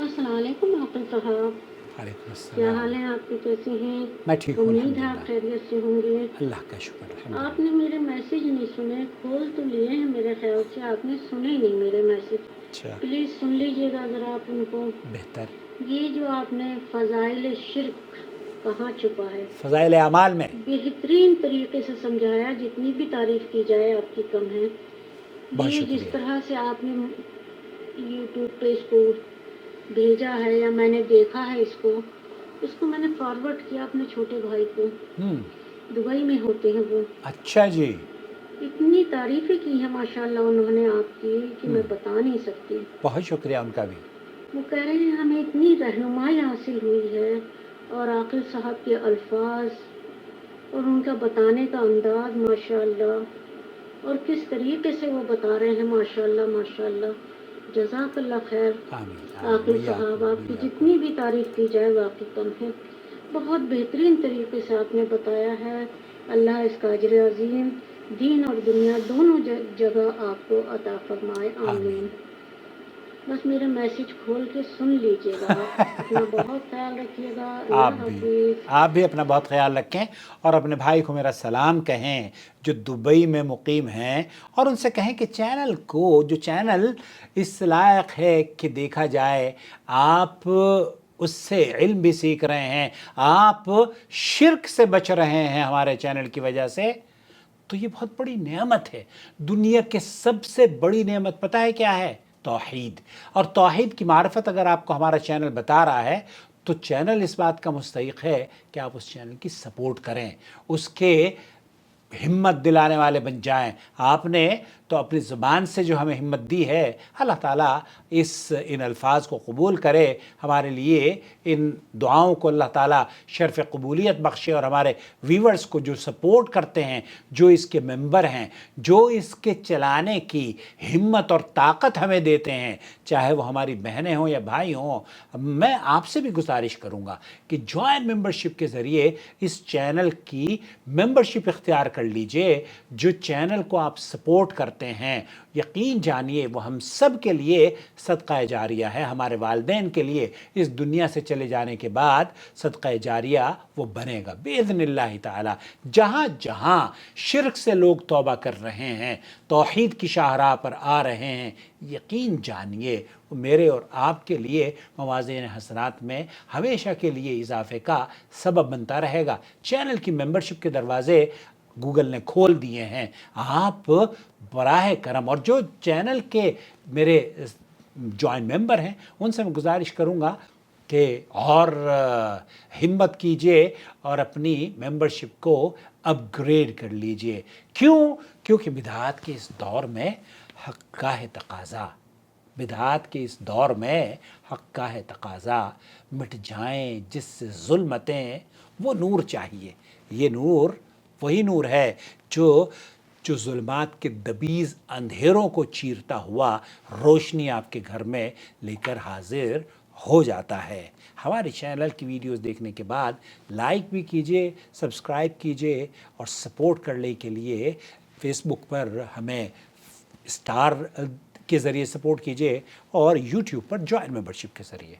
अस्सलाम वालेकुम आकिल साहब। वालेकुम क्या अस्सलाम। हाल है आपके, कैसे हैं? मैं ठीक हूँ उम्मीद है आप अल्हम्दुलिल्लाह। खैरियत से होंगे। अल्लाह का शुक्र अल्हम्दुलिल्लाह। आपने मेरे मैसेज नहीं सुने, खोल तो लिए हैं, मेरे ख्याल से आपने सुने ही नहीं मेरे मैसेज। अच्छा, प्लीज़ सुन लीजिएगा ज़रा आप उनको। बेहतर। ये जो आपने फ़ज़ाइल शिर्क कहाँ छुपा है, फ़ज़ाइल अमाल में बेहतरीन तरीके से समझाया, जितनी भी तारीफ़ की जाए आपकी कम है। बहुत ये जिस शुक्रिया। तरह से आपने यूट्यूब पे इसको भेजा है या मैंने देखा है इसको मैंने फॉरवर्ड किया अपने छोटे भाई को। दुबई में होते हैं वो। अच्छा जी। इतनी तारीफ़ें की हैं माशाल्लाह उन्होंने आपकी कि मैं बता नहीं सकती। बहुत शुक्रिया उनका भी। वो कह रहे हैं हमें इतनी रहनुमाई हासिल हुई है, और आकिल साहब के अल्फाज और उनका बताने का अंदाज माशाल्लाह, और किस तरीके से वो बता रहे हैं माशाल्लाह माशाल्लाह। जज़ाकल्लाह खैर आमीन आमीन। आकिल साहब, वइय्याकुम आपकी वइय्याकुम। जितनी भी तारीफ़ की जाए वाकई कम है। बहुत बेहतरीन तरीके से आपने बताया है। अल्लाह इसका अजर अज़ीम दीन और दुनिया दोनों जगह आपको अता फरमाए, आमीन। आमीन। बस मेरे मैसेज खोल के सुन लीजिएगा। अपना बहुत ख्याल रखिएगा। आप अल्लाह भी हाफिज़। आप भी अपना बहुत ख्याल रखें और अपने भाई को मेरा सलाम कहें जो दुबई में मुकीम हैं, और उनसे कहें कि चैनल को, जो चैनल इस लायक है कि देखा जाए, आप उससे इल्म भी सीख रहे हैं, आप शिर्क से बच रहे हैं हमारे चैनल की वजह से, तो ये बहुत बड़ी नेमत है। दुनिया के सबसे बड़ी नेमत पता है क्या है? तौहीद। और तौहीद की मार्फत अगर आपको हमारा चैनल बता रहा है, तो चैनल इस बात का मुस्तहिक है कि आप उस चैनल की सपोर्ट करें, उसके हिम्मत दिलाने वाले बन जाएं। आपने तो अपनी ज़ुबान से जो हमें हिम्मत दी है, अल्लाह ताला इन अल्फाज को कबूल करे हमारे लिए। इन दुआओं को अल्लाह ताला शर्फ़ कबूलियत बख्शे, और हमारे व्यूवर्स को जो सपोर्ट करते हैं, जो इसके मेंबर हैं, जो इसके चलाने की हिम्मत और ताकत हमें देते हैं, चाहे वो हमारी बहनें हों या भाई हों, मैं आपसे भी गुजारिश करूँगा कि जॉइन मेंबरशिप के ज़रिए इस चैनल की मेंबरशिप इख्तियार कर लीजिए। जो चैनल को आप सपोर्ट करते हैं, यकीन जानिए वो हम सब के लिए सदका जारिया है। हमारे वालिदैन के लिए इस दुनिया से चले जाने के बाद सदका जारिया वो बनेगा बिइज़्निल्लाह ताला। जहाँ जहाँ शिर्क से लोग तौबा कर रहे हैं, तौहीद की शाहराह पर आ रहे हैं, यकीन जानिए वो मेरे और आपके लिए मवाज़ीन हसनात में हमेशा के लिए इजाफे का सबब बनता रहेगा। चैनल की मेंबरशिप के दरवाज़े गूगल ने खोल दिए हैं। आप बराह करम, और जो चैनल के मेरे जॉइन मेंबर हैं, उनसे मैं गुजारिश करूँगा कि और हिम्मत कीजिए और अपनी मेंबरशिप को अपग्रेड कर लीजिए। क्यों? क्योंकि बिदअत के इस दौर में हक़ का है तकाज़ा, बिदअत के इस दौर में हक़ का है तकाज़ा। मिट जाएं जिससे ज़ुल्मतें, वो नूर चाहिए। ये नूर वही नूर है जो ज़ुल्मात के दबीज़ अंधेरों को चीरता हुआ रोशनी आपके घर में लेकर हाजिर हो जाता है। हमारे चैनल की वीडियोस देखने के बाद लाइक भी कीजिए, सब्सक्राइब कीजिए, और सपोर्ट करने के लिए फेसबुक पर हमें स्टार के ज़रिए सपोर्ट कीजिए, और यूट्यूब पर जॉइन मेंबरशिप के ज़रिए।